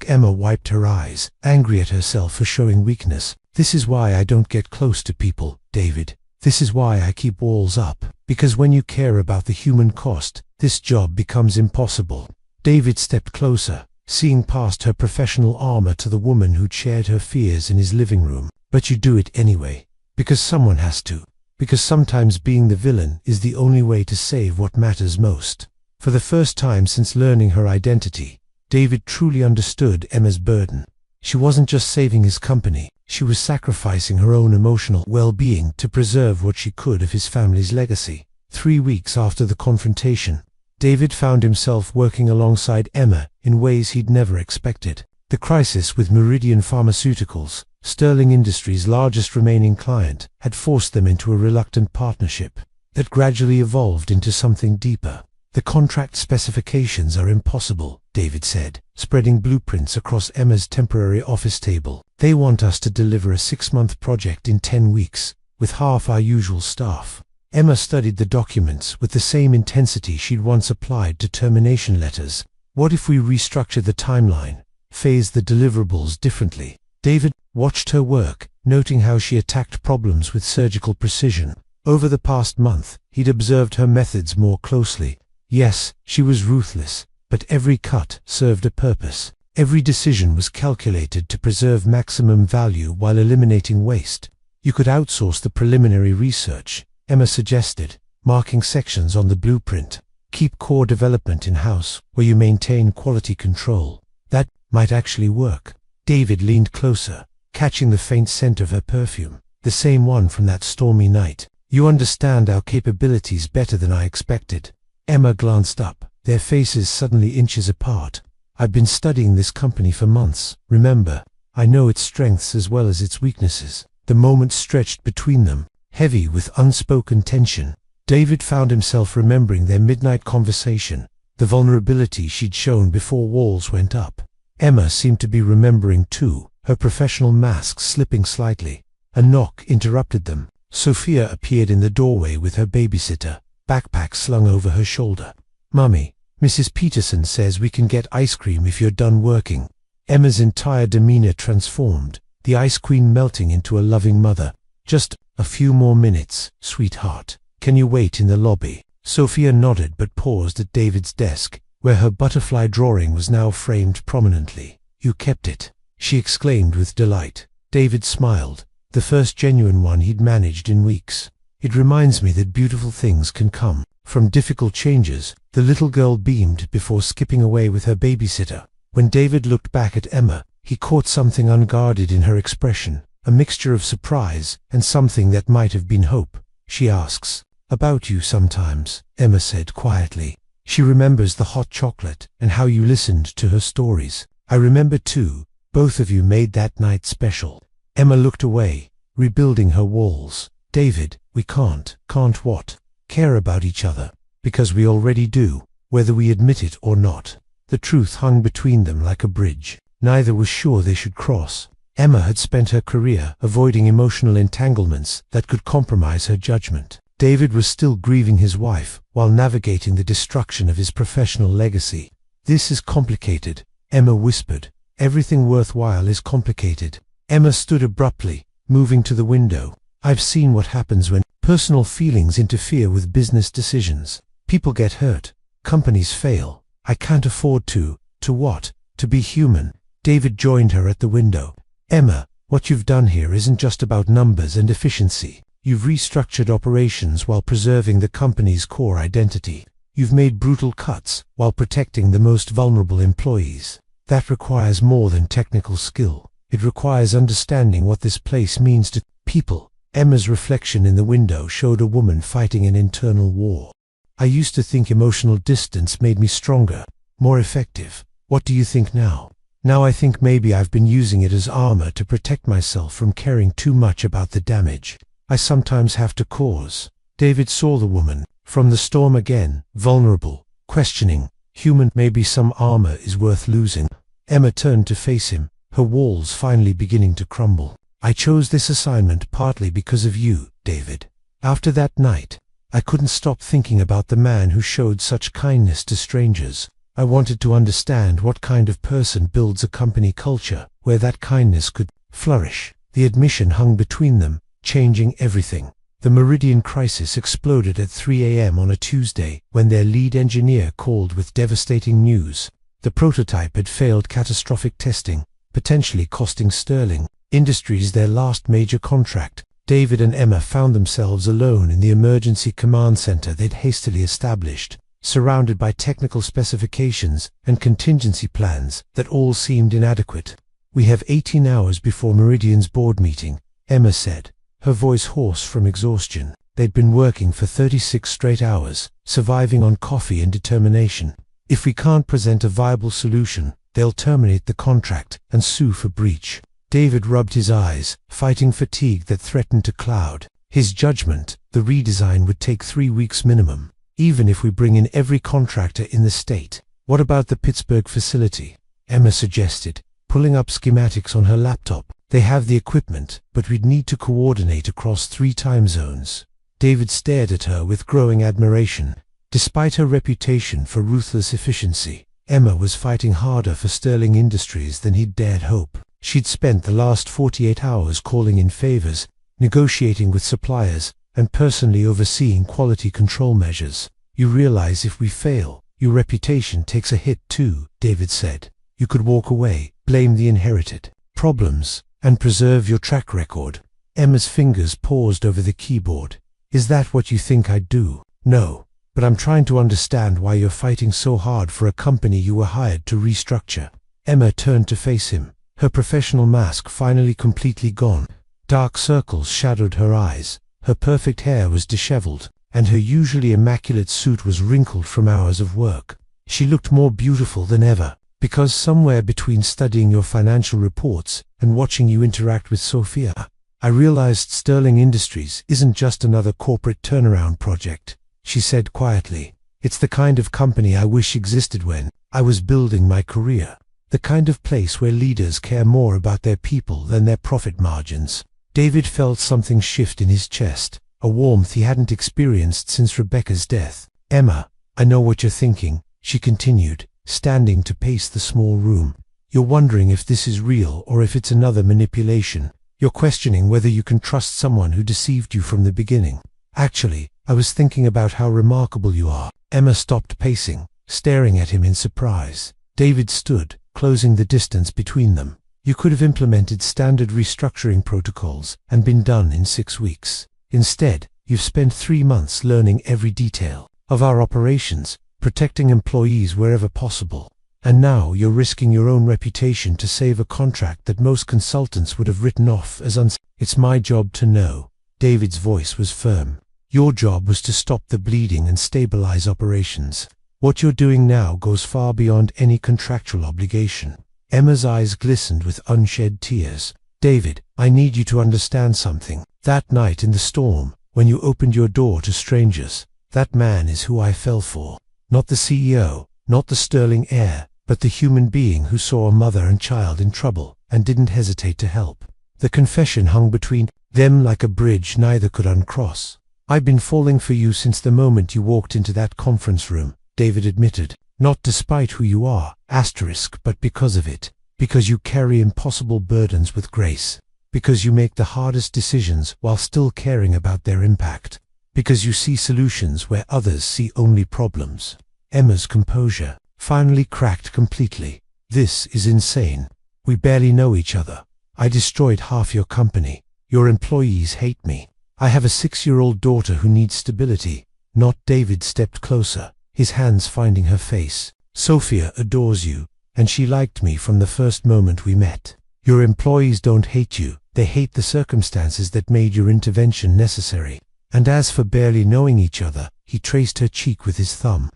Emma wiped her eyes, angry at herself for showing weakness. "This is why I don't get close to people, David. This is why I keep walls up. Because when you care about the human cost, this job becomes impossible." David stepped closer, seeing past her professional armor to the woman who'd shared her fears in his living room. "But you do it anyway. Because someone has to. Because sometimes being the villain is the only way to save what matters most." For the first time since learning her identity, David truly understood Emma's burden. She wasn't just saving his company, she was sacrificing her own emotional well-being to preserve what she could of his family's legacy. 3 weeks after the confrontation, David found himself working alongside Emma in ways he'd never expected. The crisis with Meridian Pharmaceuticals, Sterling Industries' largest remaining client, had forced them into a reluctant partnership that gradually evolved into something deeper. "The contract specifications are impossible," David said, spreading blueprints across Emma's temporary office table. "They want us to deliver a 6-month project in 10 weeks, with half our usual staff." Emma studied the documents with the same intensity she'd once applied to termination letters. "What if we restructure the timeline, phase the deliverables differently?" David watched her work, noting how she attacked problems with surgical precision. Over the past month, he'd observed her methods more closely. Yes, she was ruthless, but every cut served a purpose. Every decision was calculated to preserve maximum value while eliminating waste. "You could outsource the preliminary research," Emma suggested, marking sections on the blueprint. "Keep core development in-house, where you maintain quality control." That might actually work. David leaned closer, catching the faint scent of her perfume, the same one from that stormy night. "You understand our capabilities better than I expected." Emma glanced up, their faces suddenly inches apart. "I've been studying this company for months, remember? I know its strengths as well as its weaknesses." The moment stretched between them, heavy with unspoken tension. David found himself remembering their midnight conversation, the vulnerability she'd shown before walls went up. Emma seemed to be remembering too, her professional mask slipping slightly. A knock interrupted them. Sophia appeared in the doorway with her babysitter, backpack slung over her shoulder. "Mummy, Mrs. Peterson says we can get ice cream if you're done working." Emma's entire demeanor transformed, the ice queen melting into a loving mother. "Just a few more minutes, sweetheart. Can you wait in the lobby?" Sophia nodded but paused at David's desk, where her butterfly drawing was now framed prominently. "You kept it," she exclaimed with delight. David smiled, the first genuine one he'd managed in weeks. "It reminds me that beautiful things can come from difficult changes." The little girl beamed before skipping away with her babysitter. When David looked back at Emma, he caught something unguarded in her expression, a mixture of surprise and something that might have been hope. "She asks about you sometimes," Emma said quietly. "She remembers the hot chocolate and how you listened to her stories. I remember too. Both of you made that night special." Emma looked away, rebuilding her walls. "David, we can't what? Care about each other. Because we already do, whether we admit it or not." The truth hung between them like a bridge. Neither was sure they should cross. Emma had spent her career avoiding emotional entanglements that could compromise her judgment. David was still grieving his wife while navigating the destruction of his professional legacy. "This is complicated," Emma whispered. "Everything worthwhile is complicated." Emma stood abruptly, moving to the window. "I've seen what happens when personal feelings interfere with business decisions. People get hurt. Companies fail. I can't afford to what? To be human." David joined her at the window. "Emma, what you've done here isn't just about numbers and efficiency. You've restructured operations while preserving the company's core identity. You've made brutal cuts while protecting the most vulnerable employees. That requires more than technical skill. It requires understanding what this place means to people. Emma's reflection in the window showed a woman fighting an internal war. I used to think emotional distance made me stronger, more effective. What do you think now? Now I think maybe I've been using it as armor to protect myself from caring too much about the damage I sometimes have to cause. David saw the woman from the storm again, vulnerable, questioning, human. Maybe some armor is worth losing. Emma turned to face him, her walls finally beginning to crumble. I chose this assignment partly because of you, David. After that night, I couldn't stop thinking about the man who showed such kindness to strangers. I wanted to understand what kind of person builds a company culture where that kindness could flourish. The admission hung between them, changing everything. The Meridian crisis exploded at 3 a.m. on a Tuesday when their lead engineer called with devastating news. The prototype had failed catastrophic testing, potentially costing Sterling Industries their last major contract. David and Emma found themselves alone in the emergency command center they'd hastily established, surrounded by technical specifications and contingency plans that all seemed inadequate. We have 18 hours before Meridian's board meeting, Emma said, her voice hoarse from exhaustion. They'd been working for 36 straight hours, surviving on coffee and determination. If we can't present a viable solution, they'll terminate the contract and sue for breach. David rubbed his eyes, fighting fatigue that threatened to cloud his judgment. The redesign would take 3 weeks minimum, even if we bring in every contractor in the state. What about the Pittsburgh facility? Emma suggested, pulling up schematics on her laptop. They have the equipment, but we'd need to coordinate across 3 time zones. David stared at her with growing admiration. Despite her reputation for ruthless efficiency, Emma was fighting harder for Sterling Industries than he'd dared hope. She'd spent the last 48 hours calling in favors, negotiating with suppliers, and personally overseeing quality control measures. You realize if we fail, your reputation takes a hit too, David said. You could walk away, blame the inherited problems, and preserve your track record. Emma's fingers paused over the keyboard. Is that what you think I'd do? No, but I'm trying to understand why you're fighting so hard for a company you were hired to restructure. Emma turned to face him, her professional mask finally completely gone. Dark circles shadowed her eyes, her perfect hair was disheveled, and her usually immaculate suit was wrinkled from hours of work. She looked more beautiful than ever, because somewhere between studying your financial reports and watching you interact with Sophia, I realized Sterling Industries isn't just another corporate turnaround project, she said quietly. It's the kind of company I wish existed when I was building my career. The kind of place where leaders care more about their people than their profit margins. David felt something shift in his chest, a warmth he hadn't experienced since Rebecca's death. Emma, I know what you're thinking, she continued, standing to pace the small room. You're wondering if this is real or if it's another manipulation. You're questioning whether you can trust someone who deceived you from the beginning. Actually, I was thinking about how remarkable you are. Emma stopped pacing, staring at him in surprise. David stood, closing the distance between them. You could have implemented standard restructuring protocols and been done in 6 weeks. Instead, you've spent 3 months learning every detail of our operations, protecting employees wherever possible. And now you're risking your own reputation to save a contract that most consultants would have written off as It's my job to know. David's voice was firm. Your job was to stop the bleeding and stabilize operations. What you're doing now goes far beyond any contractual obligation. Emma's eyes glistened with unshed tears. David, I need you to understand something. That night in the storm, when you opened your door to strangers, that man is who I fell for. Not the CEO, not the sterling heir, but the human being who saw a mother and child in trouble and didn't hesitate to help. The confession hung between them like a bridge neither could uncross. I've been falling for you since the moment you walked into that conference room, David admitted, not despite who you are, but because of it, because you carry impossible burdens with grace, because you make the hardest decisions while still caring about their impact, because you see solutions where others see only problems. Emma's composure finally cracked completely. This is insane. We barely know each other. I destroyed half your company. Your employees hate me. I have a 6-year-old daughter who needs stability. Not. David stepped closer, his hands finding her face. Sophia adores you, and she liked me from the first moment we met. Your employees don't hate you, they hate the circumstances that made your intervention necessary. And as for barely knowing each other, he traced her cheek with his thumb.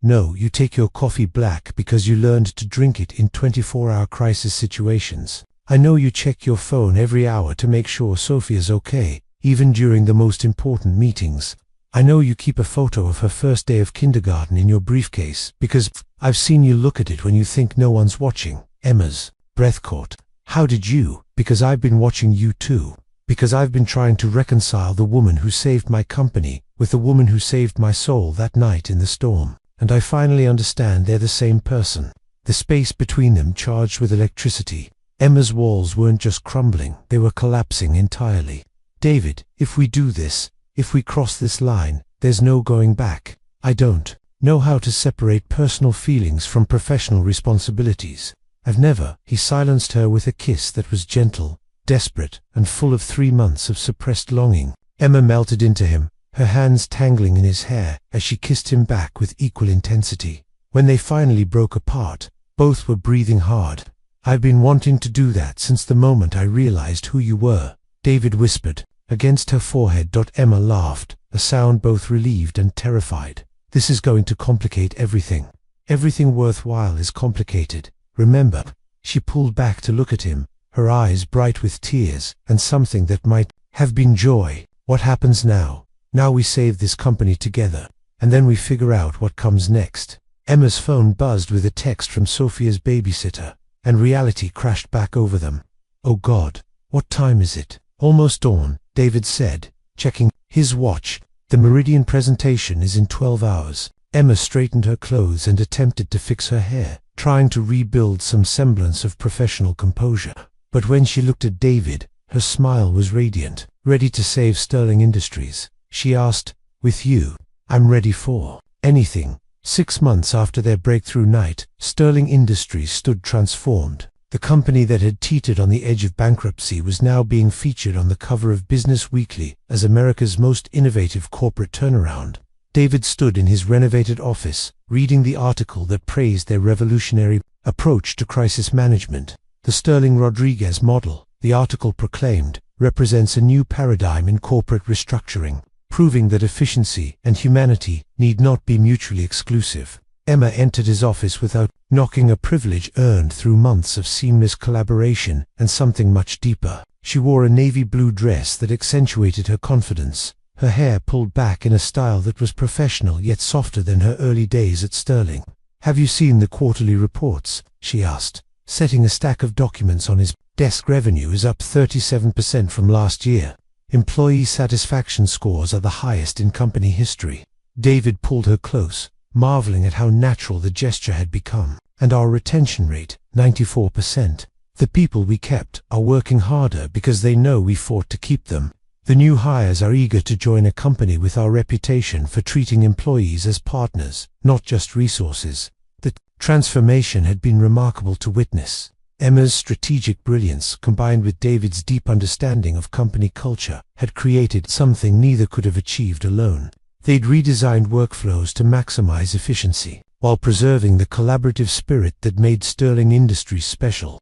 No, you take your coffee black because you learned to drink it in 24-hour crisis situations. I know you check your phone every hour to make sure Sophia's okay, even during the most important meetings. I know you keep a photo of her first day of kindergarten in your briefcase because I've seen you look at it when you think no one's watching. Emma's breath caught. How did you? Because I've been watching you too. Because I've been trying to reconcile the woman who saved my company with the woman who saved my soul that night in the storm. And I finally understand they're the same person. The space between them charged with electricity. Emma's walls weren't just crumbling, they were collapsing entirely. David, if we do this, if we cross this line, there's no going back. I don't know how to separate personal feelings from professional responsibilities. I've never. He silenced her with a kiss that was gentle, desperate, and full of 3 months of suppressed longing. Emma melted into him, her hands tangling in his hair as she kissed him back with equal intensity. When they finally broke apart, both were breathing hard. I've been wanting to do that since the moment I realized who you were, David whispered, against her forehead. Emma laughed, a sound both relieved and terrified. This is going to complicate everything. Everything worthwhile is complicated, remember. She pulled back to look at him, her eyes bright with tears and something that might have been joy. What happens now? Now we save this company together, and then we figure out what comes next. Emma's phone buzzed with a text from Sophia's babysitter, and reality crashed back over them. Oh God, what time is it? Almost dawn, David said, checking his watch. The Meridian presentation is in 12 hours. Emma straightened her clothes and attempted to fix her hair, trying to rebuild some semblance of professional composure. But when she looked at David, her smile was radiant. Ready to save Sterling Industries? She asked. With you, I'm ready for anything. 6 months after their breakthrough night, Sterling Industries stood transformed. The company that had teetered on the edge of bankruptcy was now being featured on the cover of Business Weekly as America's most innovative corporate turnaround. David stood in his renovated office, reading the article that praised their revolutionary approach to crisis management. The Sterling Rodriguez model, the article proclaimed, represents a new paradigm in corporate restructuring, proving that efficiency and humanity need not be mutually exclusive. Emma entered his office without knocking, a privilege earned through months of seamless collaboration and something much deeper. She wore a navy blue dress that accentuated her confidence, her hair pulled back in a style that was professional yet softer than her early days at Sterling. Have you seen the quarterly reports? She asked, setting a stack of documents on his desk. Revenue is up 37% from last year. Employee satisfaction scores are the highest in company history. David pulled her close, marveling at how natural the gesture had become. And our retention rate, 94%. The people we kept are working harder because they know we fought to keep them. The new hires are eager to join a company with our reputation for treating employees as partners, not just resources. The transformation had been remarkable to witness. Emma's strategic brilliance, combined with David's deep understanding of company culture, had created something neither could have achieved alone. They'd redesigned workflows to maximize efficiency, while preserving the collaborative spirit that made Sterling Industries special.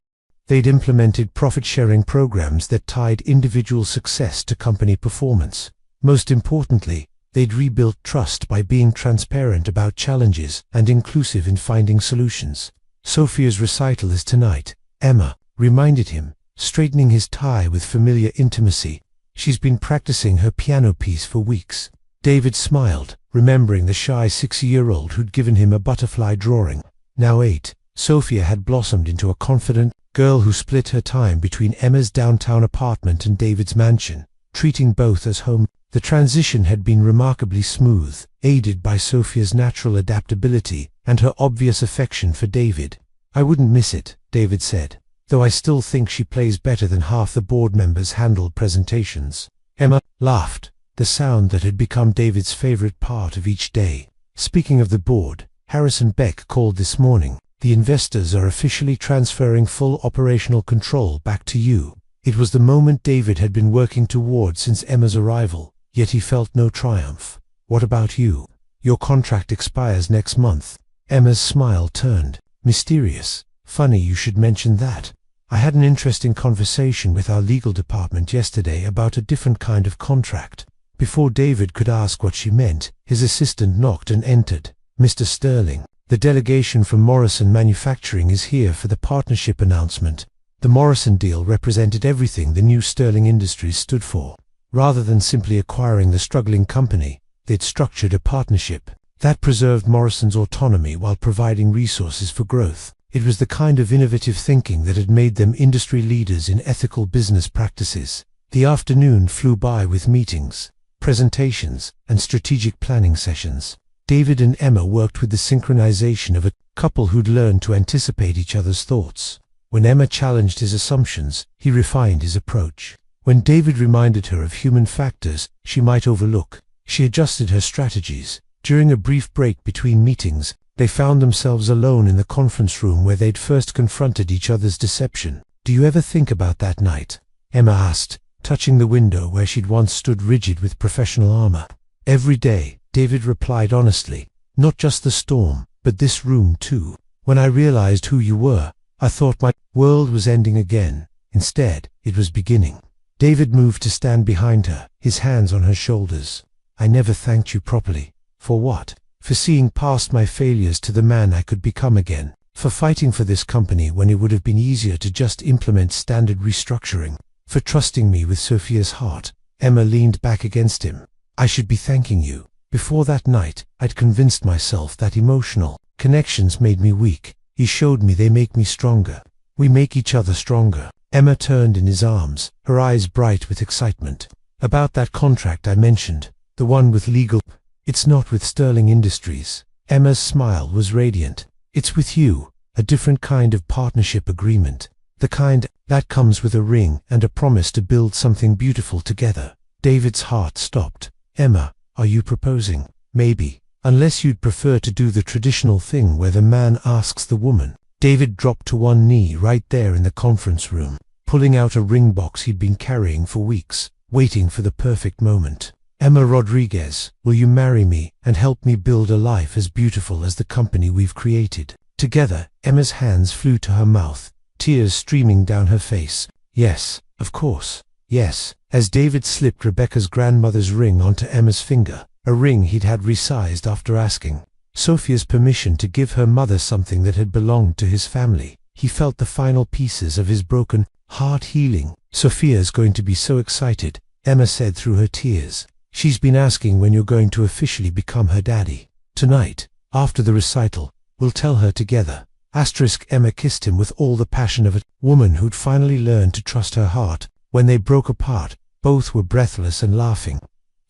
They'd implemented profit-sharing programs that tied individual success to company performance. Most importantly, they'd rebuilt trust by being transparent about challenges and inclusive in finding solutions. Sophia's recital is tonight, Emma reminded him, straightening his tie with familiar intimacy. She's been practicing her piano piece for weeks. David smiled, remembering the shy 6-year-old who'd given him a butterfly drawing. Now 8, Sophia had blossomed into a confident girl who split her time between Emma's downtown apartment and David's mansion, treating both as home. The transition had been remarkably smooth, aided by Sophia's natural adaptability and her obvious affection for David. I wouldn't miss it, David said, though I still think she plays better than half the board members handled presentations. Emma laughed, the sound that had become David's favorite part of each day. Speaking of the board, Harrison Beck called this morning. The investors are officially transferring full operational control back to you. It was the moment David had been working toward since Emma's arrival, yet he felt no triumph. "What about you? Your contract expires next month." Emma's smile turned mysterious. "Funny you should mention that. I had an interesting conversation with our legal department yesterday about a different kind of contract." Before David could ask what she meant, his assistant knocked and entered. "Mr. Sterling, the delegation from Morrison Manufacturing is here for the partnership announcement." The Morrison deal represented everything the new Sterling Industries stood for. Rather than simply acquiring the struggling company, they'd structured a partnership that preserved Morrison's autonomy while providing resources for growth. It was the kind of innovative thinking that had made them industry leaders in ethical business practices. The afternoon flew by with meetings, presentations, and strategic planning sessions. David and Emma worked with the synchronization of a couple who'd learned to anticipate each other's thoughts. When Emma challenged his assumptions, he refined his approach. When David reminded her of human factors she might overlook, she adjusted her strategies. During a brief break between meetings, they found themselves alone in the conference room where they'd first confronted each other's deception. "Do you ever think about that night?" Emma asked, touching the window where she'd once stood rigid with professional armor. "Every day," David replied honestly. "Not just the storm, but this room too. When I realized who you were, I thought my world was ending again. Instead, it was beginning." David moved to stand behind her, his hands on her shoulders. "I never thanked you properly." "For what?" "For seeing past my failures to the man I could become again. For fighting for this company when it would have been easier to just implement standard restructuring. For trusting me with Sophia's heart." Emma leaned back against him. "I should be thanking you. Before that night, I'd convinced myself that emotional connections made me weak. He showed me they make me stronger. We make each other stronger." Emma turned in his arms, her eyes bright with excitement. "About that contract I mentioned, the one with legal—" "It's not with Sterling Industries." Emma's smile was radiant. "It's with you, a different kind of partnership agreement. The kind that comes with a ring and a promise to build something beautiful together." David's heart stopped. "Emma, are you proposing?" "Maybe. Unless you'd prefer to do the traditional thing where the man asks the woman." David dropped to one knee right there in the conference room, pulling out a ring box he'd been carrying for weeks, waiting for the perfect moment. "Emma Rodriguez, will you marry me and help me build a life as beautiful as the company we've created?" Together, Emma's hands flew to her mouth, tears streaming down her face. "Yes, of course, yes." As David slipped Rebecca's grandmother's ring onto Emma's finger, a ring he'd had resized after asking Sophia's permission to give her mother something that had belonged to his family, he felt the final pieces of his broken heart healing. "Sophia's going to be so excited," Emma said through her tears. "She's been asking when you're going to officially become her daddy." "Tonight, after the recital, we'll tell her together." Emma kissed him with all the passion of a woman who'd finally learned to trust her heart. When they broke apart, both were breathless and laughing.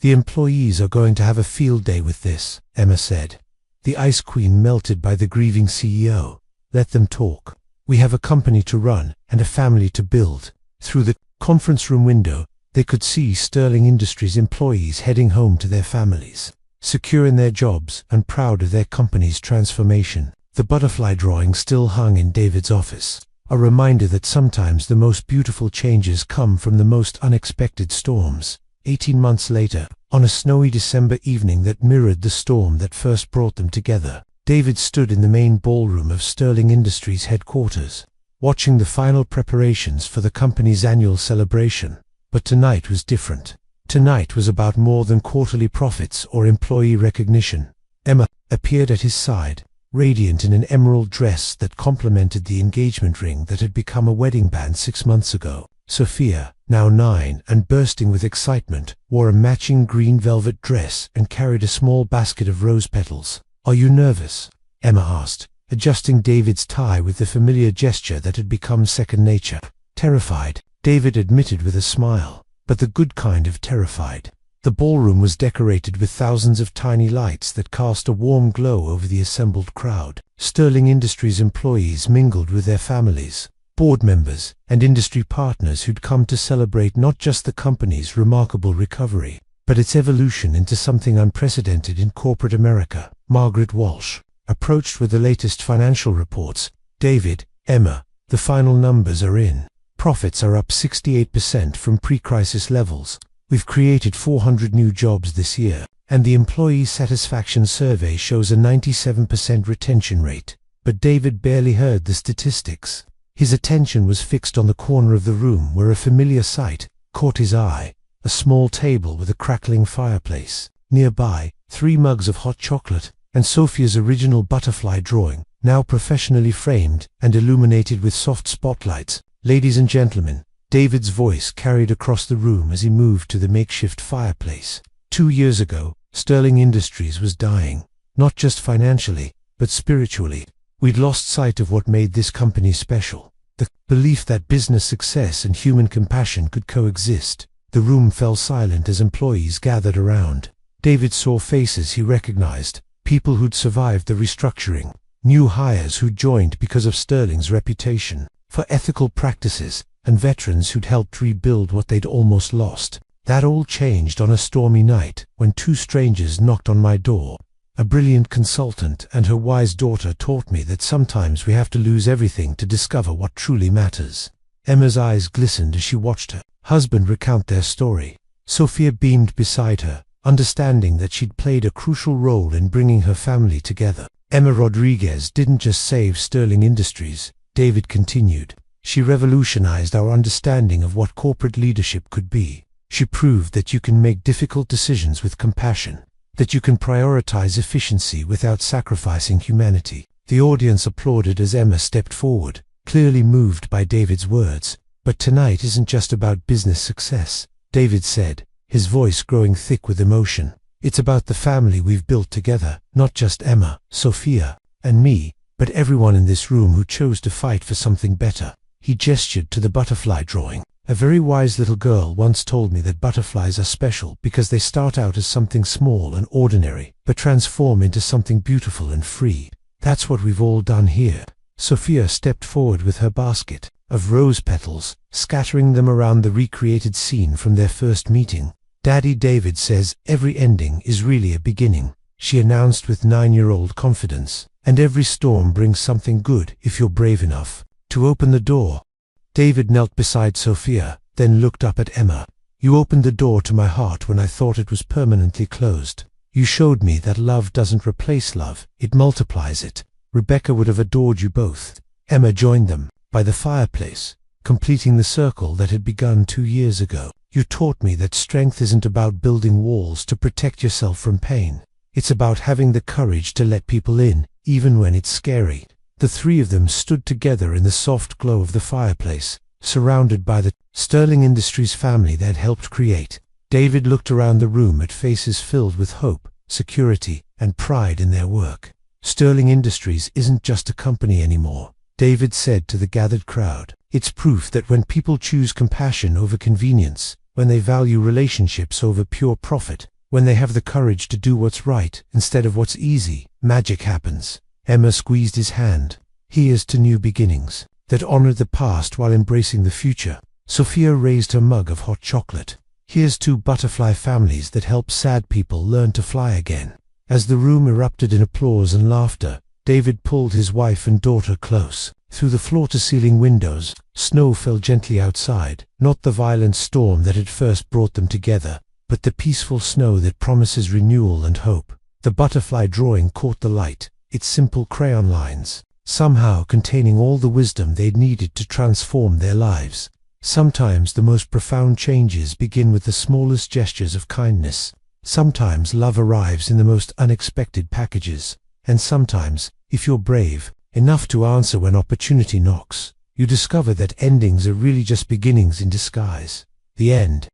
"The employees are going to have a field day with this," Emma said. The Ice Queen melted by the grieving CEO. "Let them talk. We have a company to run and a family to build." Through the conference room window, they could see Sterling Industries employees heading home to their families, secure in their jobs and proud of their company's transformation. The butterfly drawing still hung in David's office, a reminder that sometimes the most beautiful changes come from the most unexpected storms. 18 months later, on a snowy December evening that mirrored the storm that first brought them together, David stood in the main ballroom of Sterling Industries headquarters, watching the final preparations for the company's annual celebration. But tonight was different. Tonight was about more than quarterly profits or employee recognition. Emma appeared at his side, radiant in an emerald dress that complemented the engagement ring that had become a wedding band 6 months ago. Sophia, now 9 and bursting with excitement, wore a matching green velvet dress and carried a small basket of rose petals. "Are you nervous?" Emma asked, adjusting David's tie with the familiar gesture that had become second nature. "Terrified," David admitted with a smile, but the good kind of terrified. The ballroom was decorated with thousands of tiny lights that cast a warm glow over the assembled crowd. Sterling Industries employees mingled with their families, board members, and industry partners who'd come to celebrate not just the company's remarkable recovery, but its evolution into something unprecedented in corporate America. Margaret Walsh approached with the latest financial reports. "David, Emma, the final numbers are in." Profits are up 68% from pre-crisis levels. We've created 400 new jobs this year, and the employee satisfaction survey shows a 97% retention rate. But David barely heard the statistics. His attention was fixed on the corner of the room where a familiar sight caught his eye: a small table with a crackling fireplace. Nearby, 3 mugs of hot chocolate, and Sophia's original butterfly drawing, now professionally framed and illuminated with soft spotlights. "Ladies and gentlemen," David's voice carried across the room as he moved to the makeshift fireplace. 2 years ago, Sterling Industries was dying, not just financially, but spiritually. We'd lost sight of what made this company special: the belief that business success and human compassion could coexist. The room fell silent as employees gathered around. David saw faces he recognized: people who'd survived the restructuring, new hires who'd joined because of Sterling's reputation for ethical practices, and veterans who'd helped rebuild what they'd almost lost. That all changed on a stormy night when 2 strangers knocked on my door. A brilliant consultant and her wise daughter taught me that sometimes we have to lose everything to discover what truly matters. Emma's eyes glistened as she watched her husband recount their story. Sophia beamed beside her, understanding that she'd played a crucial role in bringing her family together. "Emma Rodriguez didn't just save Sterling Industries," David continued. "She revolutionized our understanding of what corporate leadership could be. She proved that you can make difficult decisions with compassion, that you can prioritize efficiency without sacrificing humanity." The audience applauded as Emma stepped forward, clearly moved by David's words. "But tonight isn't just about business success," David said, his voice growing thick with emotion. "It's about the family we've built together, not just Emma, Sophia, and me, but everyone in this room who chose to fight for something better." He gestured to the butterfly drawing. "A very wise little girl once told me that butterflies are special because they start out as something small and ordinary, but transform into something beautiful and free. That's what we've all done here." Sophia stepped forward with her basket of rose petals, scattering them around the recreated scene from their first meeting. "Daddy David says every ending is really a beginning," she announced with 9-year-old confidence. "And every storm brings something good if you're brave enough to open the door." David knelt beside Sophia, then looked up at Emma. "You opened the door to my heart when I thought it was permanently closed. You showed me that love doesn't replace love, it multiplies it. Rebecca would have adored you both." Emma joined them by the fireplace, completing the circle that had begun 2 years ago. "You taught me that strength isn't about building walls to protect yourself from pain. It's about having the courage to let people in, even when it's scary." The 3 of them stood together in the soft glow of the fireplace, surrounded by the Sterling Industries family they'd helped create. David looked around the room at faces filled with hope, security, and pride in their work. "Sterling Industries isn't just a company anymore," David said to the gathered crowd. "It's proof that when people choose compassion over convenience, when they value relationships over pure profit, when they have the courage to do what's right instead of what's easy, magic happens." Emma squeezed his hand. "Here's to new beginnings that honor the past while embracing the future." Sophia raised her mug of hot chocolate. "Here's to butterfly families that help sad people learn to fly again." As the room erupted in applause and laughter, David pulled his wife and daughter close. Through the floor-to-ceiling windows, snow fell gently outside, not the violent storm that had first brought them together, but the peaceful snow that promises renewal and hope. The butterfly drawing caught the light, its simple crayon lines, somehow containing all the wisdom they'd needed to transform their lives. Sometimes the most profound changes begin with the smallest gestures of kindness. Sometimes love arrives in the most unexpected packages. And sometimes, if you're brave enough to answer when opportunity knocks, you discover that endings are really just beginnings in disguise. The end.